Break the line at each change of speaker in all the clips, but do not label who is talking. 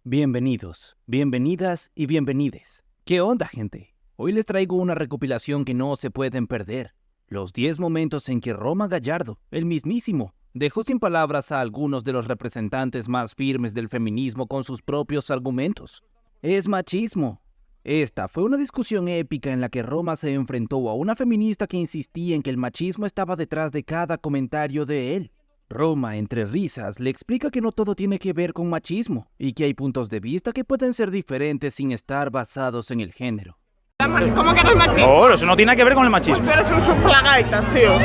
Bienvenidos, bienvenidas y bienvenides. ¿Qué onda, gente? Hoy les traigo una recopilación que no se pueden perder. Los 10 momentos en que Roma Gallardo, el mismísimo, dejó sin palabras a algunos de los representantes más firmes del feminismo con sus propios argumentos. Es machismo. Esta fue una discusión épica en la que Roma se enfrentó a una feminista que insistía en que el machismo estaba detrás de cada comentario de él. Roma, entre risas, le explica que no todo tiene que ver con machismo y que hay puntos de vista que pueden ser diferentes sin estar basados en el género.
¿Cómo que no es machismo?
No, eso no tiene que ver con el machismo.
Pues tú eres un suplagaitas, tío.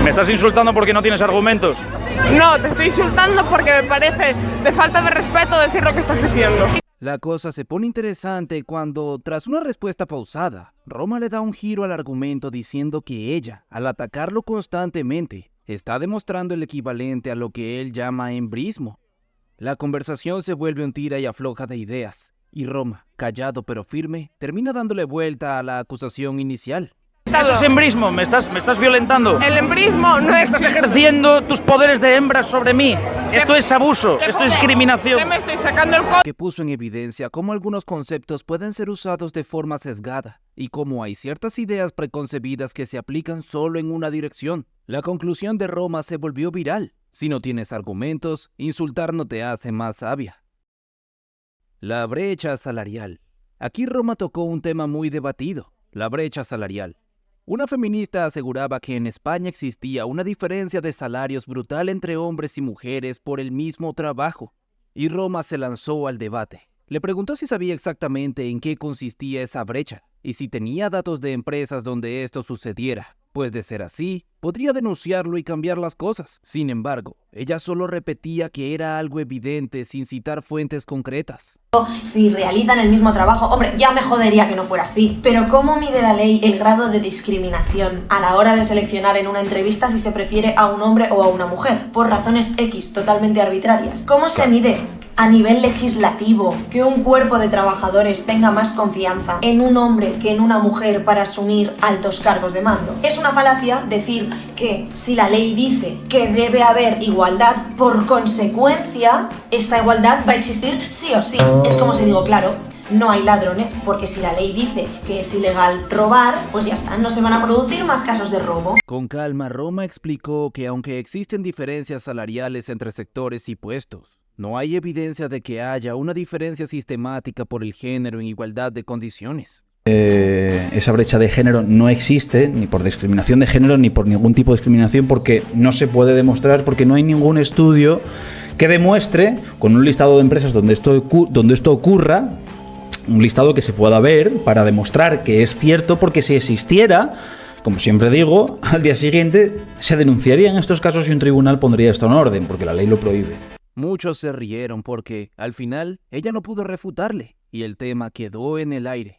¿Me estás insultando porque no tienes argumentos?
No, te estoy insultando porque me parece de falta de respeto decir lo que estás diciendo.
La cosa se pone interesante cuando, tras una respuesta pausada, Roma le da un giro al argumento diciendo que ella, al atacarlo constantemente, está demostrando el equivalente a lo que él llama embrismo. La conversación se vuelve un tira y afloja de ideas, y Roma, callado pero firme, termina dándole vuelta a la acusación inicial.
Eso es embrismo, me estás violentando.
El embrismo no es...
Estás ejerciendo tus poderes de hembra sobre mí. Esto es abuso, esto es discriminación.
¿Qué me estoy sacando el
Que puso en evidencia cómo algunos conceptos pueden ser usados de forma sesgada y cómo hay ciertas ideas preconcebidas que se aplican solo en una dirección. La conclusión de Roma se volvió viral. Si no tienes argumentos, insultar no te hace más sabia. La brecha salarial. Aquí Roma tocó un tema muy debatido, la brecha salarial. Una feminista aseguraba que en España existía una diferencia de salarios brutal entre hombres y mujeres por el mismo trabajo, y Roma se lanzó al debate. Le preguntó si sabía exactamente en qué consistía esa brecha, y si tenía datos de empresas donde esto sucediera, pues de ser así, podría denunciarlo y cambiar las cosas. Sin embargo, ella solo repetía que era algo evidente sin citar fuentes concretas.
Si realizan el mismo trabajo, hombre, ya me jodería que no fuera así. Pero ¿cómo mide la ley el grado de discriminación a la hora de seleccionar en una entrevista si se prefiere a un hombre o a una mujer? Por razones X, totalmente arbitrarias. ¿Cómo se mide a nivel legislativo que un cuerpo de trabajadores tenga más confianza en un hombre que en una mujer para asumir altos cargos de mando? Es una falacia decir que si la ley dice que debe haber igualdad, por consecuencia, esta igualdad va a existir sí o sí. Es como si digo, claro, no hay ladrones, porque si la ley dice que es ilegal robar, pues ya está, no se van a producir más casos de robo.
Con calma, Roma explicó que aunque existen diferencias salariales entre sectores y puestos, no hay evidencia de que haya una diferencia sistemática por el género en igualdad de condiciones.
Esa brecha de género no existe, ni por discriminación de género, ni por ningún tipo de discriminación, porque no se puede demostrar, porque no hay ningún estudio que demuestre, con un listado de empresas donde esto ocurra, un listado que se pueda ver para demostrar que es cierto, porque si existiera, como siempre digo, al día siguiente se denunciaría en estos casos y un tribunal pondría esto en orden, porque la ley lo prohíbe.
Muchos se rieron porque, al final, ella no pudo refutarle, y el tema quedó en el aire.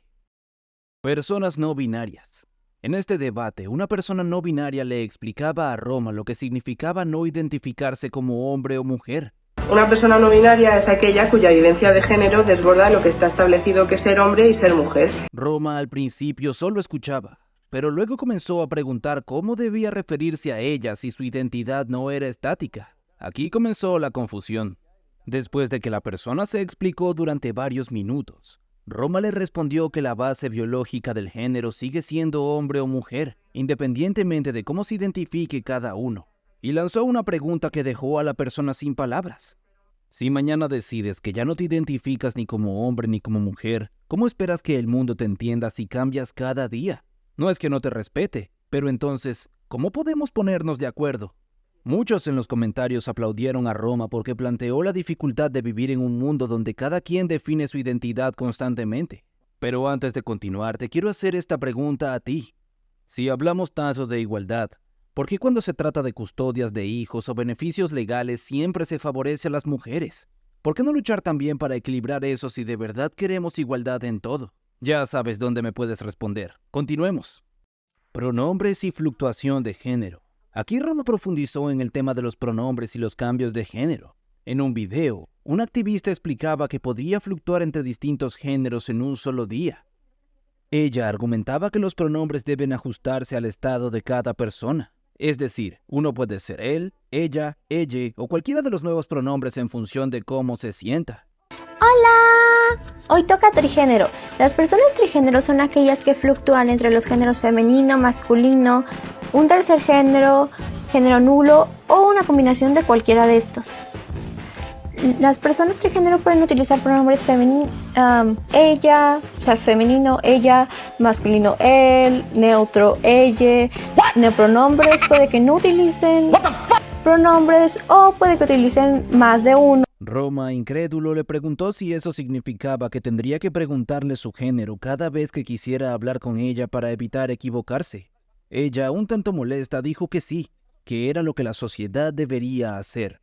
Personas no binarias. En este debate, una persona no binaria le explicaba a Roma lo que significaba no identificarse como hombre o mujer.
Una persona no binaria es aquella cuya vivencia de género desborda lo que está establecido que es ser hombre y ser mujer.
Roma al principio solo escuchaba, pero luego comenzó a preguntar cómo debía referirse a ella si su identidad no era estática. Aquí comenzó la confusión. Después de que la persona se explicó durante varios minutos, Roma le respondió que la base biológica del género sigue siendo hombre o mujer, independientemente de cómo se identifique cada uno, y lanzó una pregunta que dejó a la persona sin palabras. Si mañana decides que ya no te identificas ni como hombre ni como mujer, ¿cómo esperas que el mundo te entienda si cambias cada día? No es que no te respete, pero entonces, ¿cómo podemos ponernos de acuerdo? Muchos en los comentarios aplaudieron a Roma porque planteó la dificultad de vivir en un mundo donde cada quien define su identidad constantemente. Pero antes de continuar, te quiero hacer esta pregunta a ti. Si hablamos tanto de igualdad, ¿por qué cuando se trata de custodias de hijos o beneficios legales siempre se favorece a las mujeres? ¿Por qué no luchar también para equilibrar eso si de verdad queremos igualdad en todo? Ya sabes dónde me puedes responder. Continuemos. Pronombres y fluctuación de género. Aquí Roma profundizó en el tema de los pronombres y los cambios de género. En un video, un activista explicaba que podía fluctuar entre distintos géneros en un solo día. Ella argumentaba que los pronombres deben ajustarse al estado de cada persona. Es decir, uno puede ser él, ella o cualquiera de los nuevos pronombres en función de cómo se sienta.
¡Hola! Hoy toca trigénero. Las personas trigénero son aquellas que fluctúan entre los géneros femenino, masculino, un tercer género, género nulo o una combinación de cualquiera de estos. Las personas trigénero pueden utilizar pronombres ella, o sea, femenino, ella, masculino, él, neutro, ella. Neopronombres puede que no utilicen pronombres o puede que utilicen más de uno.
Roma, incrédulo, le preguntó si eso significaba que tendría que preguntarle su género cada vez que quisiera hablar con ella para evitar equivocarse. Ella, un tanto molesta, dijo que sí, que era lo que la sociedad debería hacer.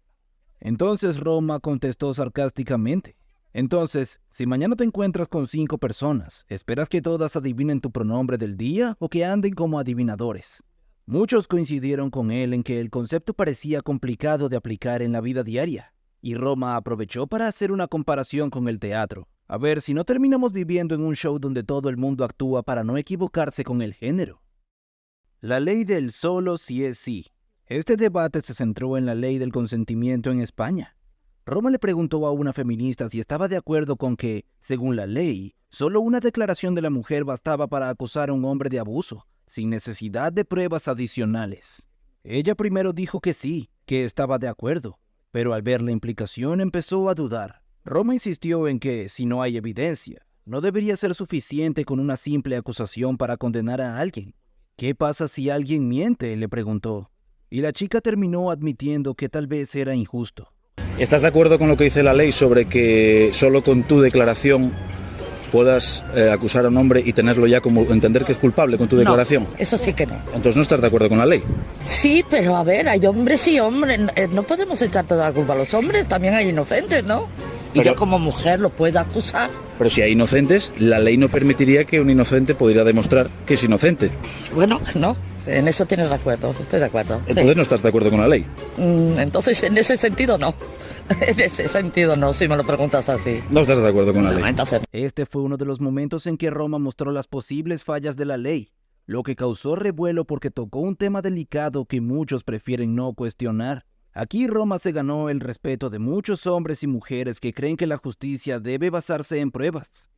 Entonces Roma contestó sarcásticamente: entonces, si mañana te encuentras con 5 personas, ¿esperas que todas adivinen tu pronombre del día o que anden como adivinadores? Muchos coincidieron con él en que el concepto parecía complicado de aplicar en la vida diaria, y Roma aprovechó para hacer una comparación con el teatro. A ver si no terminamos viviendo en un show donde todo el mundo actúa para no equivocarse con el género. La ley del solo sí es sí. Este debate se centró en la ley del consentimiento en España. Roma le preguntó a una feminista si estaba de acuerdo con que, según la ley, solo una declaración de la mujer bastaba para acusar a un hombre de abuso, sin necesidad de pruebas adicionales. Ella primero dijo que sí, que estaba de acuerdo, pero al ver la implicación empezó a dudar. Roma insistió en que, si no hay evidencia, no debería ser suficiente con una simple acusación para condenar a alguien. ¿Qué pasa si alguien miente?, le preguntó. Y la chica terminó admitiendo que tal vez era injusto.
¿Estás de acuerdo con lo que dice la ley sobre que solo con tu declaración puedas acusar a un hombre y tenerlo ya como entender que es culpable con tu declaración?
No, eso sí que no.
Entonces no estás de acuerdo con la ley.
Sí, pero a ver, hay hombres y hombres. No podemos echar toda la culpa a los hombres, también hay inocentes, ¿no? Y
Pero-
yo como mujer lo puedo acusar.
Pero si hay inocentes, la ley no permitiría que un inocente pudiera demostrar que es inocente.
Bueno, no, en eso tienes de acuerdo, estoy de acuerdo. sí.
Entonces no estás de acuerdo con la ley.
Entonces, en ese sentido no. En ese sentido no, si me lo preguntas así.
No estás de acuerdo con la ley.
No, entonces
Este fue uno de los momentos en que Roma mostró las posibles fallas de la ley, lo que causó revuelo porque tocó un tema delicado que muchos prefieren no cuestionar. Aquí Roma se ganó el respeto de muchos hombres y mujeres que creen que la justicia debe basarse en pruebas.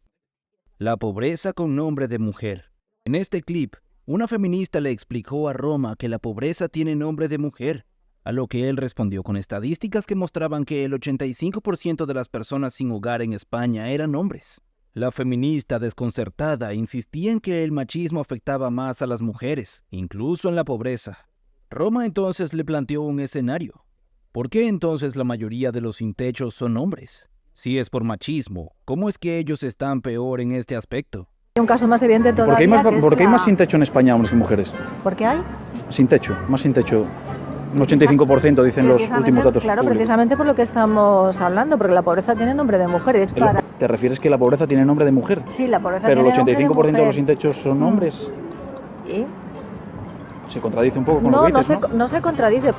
La pobreza con nombre de mujer. En este clip, una feminista le explicó a Roma que la pobreza tiene nombre de mujer, a lo que él respondió con estadísticas que mostraban que el 85% de las personas sin hogar en España eran hombres. La feminista, desconcertada, insistía en que el machismo afectaba más a las mujeres, incluso en la pobreza. Roma entonces le planteó un escenario. ¿Por qué entonces la mayoría de los sin techo son hombres? Si es por machismo, ¿cómo es que ellos están peor en este aspecto?
Un caso más evidente todavía.
¿Por qué hay más sin techo en España, hombres que mujeres?
¿Por qué hay?
Sin techo, más sin techo. Un 85% dicen los últimos datos
Claro,
públicos.
precisamente por lo que estamos hablando, porque la pobreza tiene nombre de mujer. Es para...
¿Te refieres que la pobreza tiene nombre de mujer?
Sí, la pobreza
Pero el
tiene nombre de
85% de
mujer.
los sin techos son hombres.
¿Y?
Se contradice un poco con
No,
lo que dices, ¿no?
no se contradice.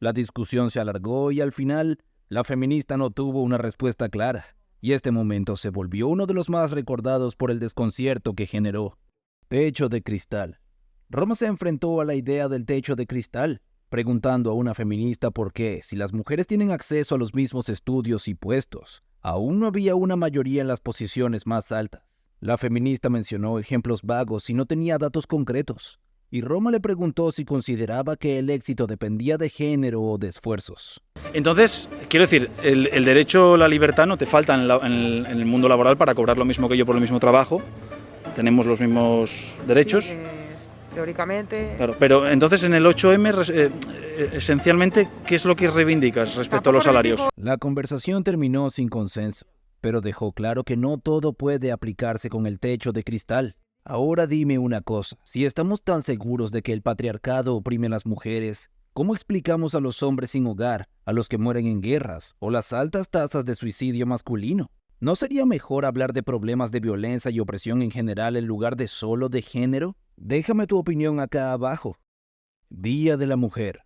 La discusión se alargó y al final, la feminista no tuvo una respuesta clara, y este momento se volvió uno de los más recordados por el desconcierto que generó. Techo de cristal. Roma se enfrentó a la idea del techo de cristal, preguntando a una feminista por qué, si las mujeres tienen acceso a los mismos estudios y puestos, aún no había una mayoría en las posiciones más altas. La feminista mencionó ejemplos vagos y no tenía datos concretos, y Roma le preguntó si consideraba que el éxito dependía de género o de esfuerzos.
Entonces, quiero decir, el derecho, la libertad no te falta en el mundo laboral para cobrar lo mismo que yo por el mismo trabajo. Tenemos los mismos derechos.
Sí, teóricamente.
Claro, pero entonces en el 8M, esencialmente, ¿qué es lo que reivindicas respecto a los salarios?
La conversación terminó sin consenso, pero dejó claro que no todo puede aplicarse con el techo de cristal. Ahora dime una cosa, si estamos tan seguros de que el patriarcado oprime a las mujeres, ¿cómo explicamos a los hombres sin hogar, a los que mueren en guerras, o las altas tasas de suicidio masculino? ¿No sería mejor hablar de problemas de violencia y opresión en general en lugar de solo de género? Déjame tu opinión acá abajo. Día de la Mujer.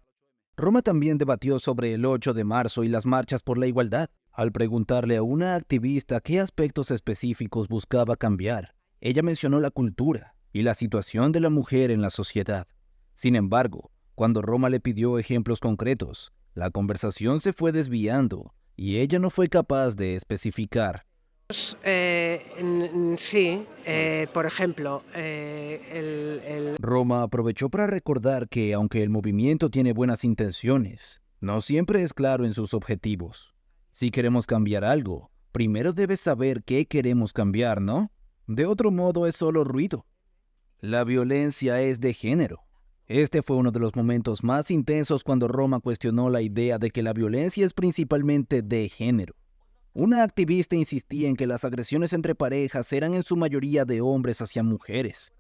Roma también debatió sobre el 8 de marzo y las marchas por la igualdad. Al preguntarle a una activista qué aspectos específicos buscaba cambiar, ella mencionó la cultura y la situación de la mujer en la sociedad. Sin embargo, cuando Roma le pidió ejemplos concretos, la conversación se fue desviando y ella no fue capaz de especificar.
Sí, por ejemplo,
Roma aprovechó para recordar que, aunque el movimiento tiene buenas intenciones, no siempre es claro en sus objetivos. Si queremos cambiar algo, primero debes saber qué queremos cambiar, ¿no? De otro modo es solo ruido. La violencia es de género. Este fue uno de los momentos más intensos cuando Roma cuestionó la idea de que la violencia es principalmente de género. Una activista insistía en que las agresiones entre parejas eran en su mayoría de hombres hacia mujeres,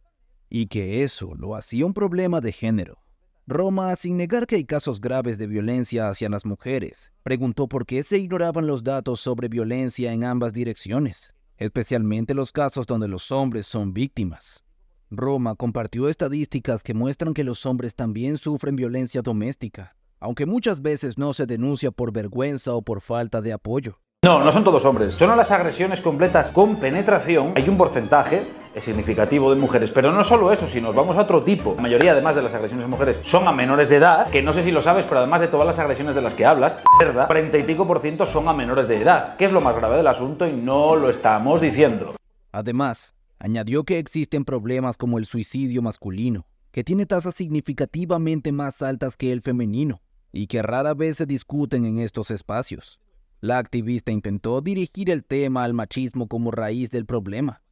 y que eso lo hacía un problema de género. Roma, sin negar que hay casos graves de violencia hacia las mujeres, preguntó por qué se ignoraban los datos sobre violencia en ambas direcciones, especialmente los casos donde los hombres son víctimas. Roma compartió estadísticas que muestran que los hombres también sufren violencia doméstica, aunque muchas veces no se denuncia por vergüenza o por falta de apoyo.
No, no son todos hombres. Son las agresiones completas con penetración. Hay un porcentaje significativo de mujeres, pero no solo eso, si nos vamos a otro tipo. La mayoría, además de las agresiones de mujeres, son a menores de edad, que no sé si lo sabes, pero además de todas las agresiones de las que hablas, ¿verdad? 40 y pico % son a menores de edad, que es lo más grave del asunto y no lo estamos diciendo.
Además, añadió que existen problemas como el suicidio masculino, que tiene tasas significativamente más altas que el femenino, y que rara vez se discuten en estos espacios. La activista intentó dirigir el tema al machismo como raíz del problema,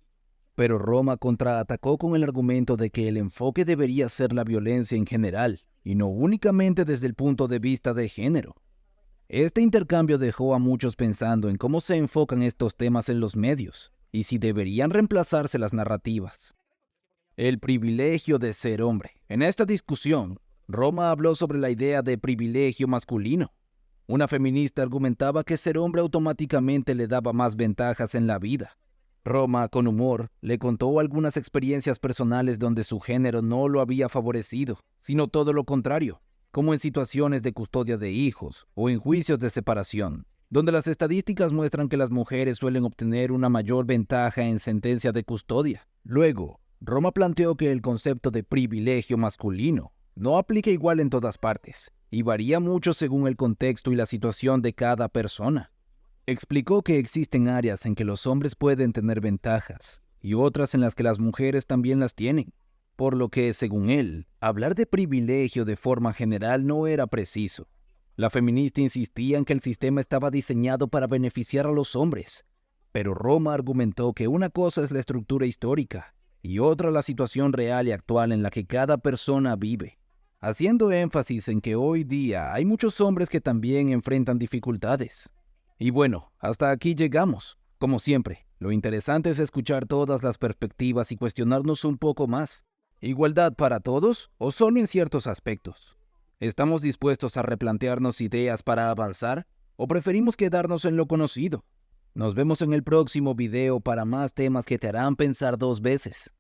pero Roma contraatacó con el argumento de que el enfoque debería ser la violencia en general, y no únicamente desde el punto de vista de género. Este intercambio dejó a muchos pensando en cómo se enfocan estos temas en los medios, y si deberían reemplazarse las narrativas. El privilegio de ser hombre. En esta discusión, Roma habló sobre la idea de privilegio masculino. Una feminista argumentaba que ser hombre automáticamente le daba más ventajas en la vida. Roma, con humor, le contó algunas experiencias personales donde su género no lo había favorecido, sino todo lo contrario, como en situaciones de custodia de hijos o en juicios de separación, donde las estadísticas muestran que las mujeres suelen obtener una mayor ventaja en sentencia de custodia. Luego, Roma planteó que el concepto de privilegio masculino no aplica igual en todas partes, y varía mucho según el contexto y la situación de cada persona. Explicó que existen áreas en que los hombres pueden tener ventajas y otras en las que las mujeres también las tienen, por lo que, según él, hablar de privilegio de forma general no era preciso. La feminista insistía en que el sistema estaba diseñado para beneficiar a los hombres, pero Roma argumentó que una cosa es la estructura histórica y otra la situación real y actual en la que cada persona vive, haciendo énfasis en que hoy día hay muchos hombres que también enfrentan dificultades. Y bueno, hasta aquí llegamos. Como siempre, lo interesante es escuchar todas las perspectivas y cuestionarnos un poco más. ¿Igualdad para todos o solo en ciertos aspectos? ¿Estamos dispuestos a replantearnos ideas para avanzar o preferimos quedarnos en lo conocido? Nos vemos en el próximo video para más temas que te harán pensar 2 veces.